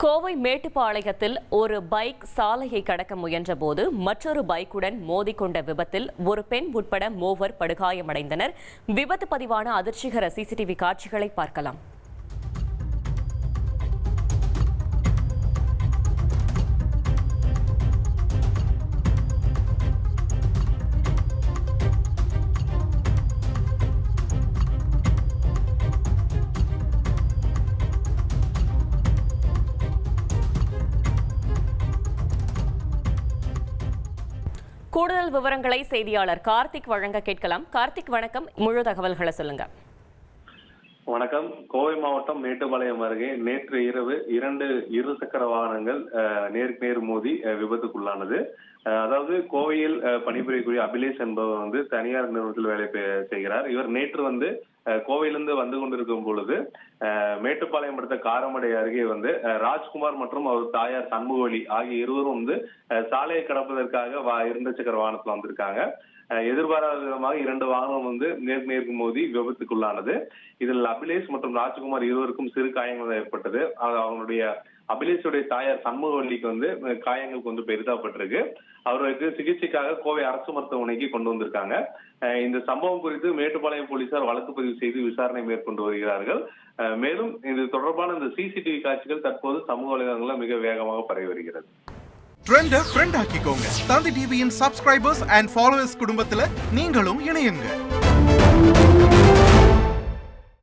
கோவை மேட்டுப்பாளையத்தில் ஒரு பைக் சாலையை கடக்க முயன்றபோது மற்றொரு பைக்குடன் மோதிக்கொண்ட விபத்தில் ஒரு பெண் உட்பட மூவர் படுகாயமடைந்தனர். விபத்து பதிவான அதிர்ச்சிகர சிசிடிவி காட்சிகளை பார்க்கலாம். கூடுதல் விவரங்களை செய்தியாளர் கார்த்திக் வழங்க கேட்கலாம். கார்த்திக், வணக்கம். முழு தகவல்களை சொல்லுங்க. வணக்கம். கோவை மாவட்டம் மேட்டுப்பாளையம் அருகே நேற்று இரவு இரண்டு இருசக்கர வாகனங்கள் நேருக்கு நேர் மோதி விபத்துக்குள்ளானது. அதாவது கோவையில் பணிபுரியக்கூடிய அபிலேஷ் என்பவர் தனியார் நிறுவனத்தில் வேலை செய்கிறார். இவர் நேற்று கோவையிலிருந்து வந்து கொண்டிருக்கும் பொழுது மேட்டுப்பாளையம் அடுத்த காரமடை அருகே ராஜ்குமார் மற்றும் அவர் தாயார் சண்முகவலி ஆகிய இருவரும் சாலையை கடப்பதற்காக இரண்டு சக்கர வாகனத்துல வந்திருக்காங்க. எதிர்பாராத விதமாக இரண்டு வாகனம் நேருக்கு மோதி விபத்துக்குள்ளானது. இதில் அபிலேஷ் மற்றும் ராஜ்குமார் இருவருக்கும் சிறு காயங்கள் ஏற்பட்டது. அவங்களுடைய அபிலேஷுடைய தாயார் சண்முகவல்லிக்கு காயங்கள் கொஞ்சம் பெரிதாப்பட்டிருக்கு. அவருக்கு சிகிச்சைக்காக கோவை அரசு மருத்துவமனைக்கு கொண்டு வந்திருக்காங்க. இந்த சம்பவம் குறித்து மேட்டுப்பாளையம் போலீசார் வழக்கு பதிவு செய்து விசாரணை மேற்கொண்டு வருகிறார்கள். மேலும் இது தொடர்பான இந்த சிசிடிவி காட்சிகள் தற்போது சமூக வலைதளங்களில் மிக வேகமாக பரவி வருகிறது. ட்ரெண்டை ஃப்ரெண்ட் ஆக்கிக்கோங்க. தந்தி டிவியின் சப்ஸ்கிரைபர்ஸ் அண்ட் ஃபாலோவர்ஸ் குடும்பத்துல நீங்களும் இணையுங்க.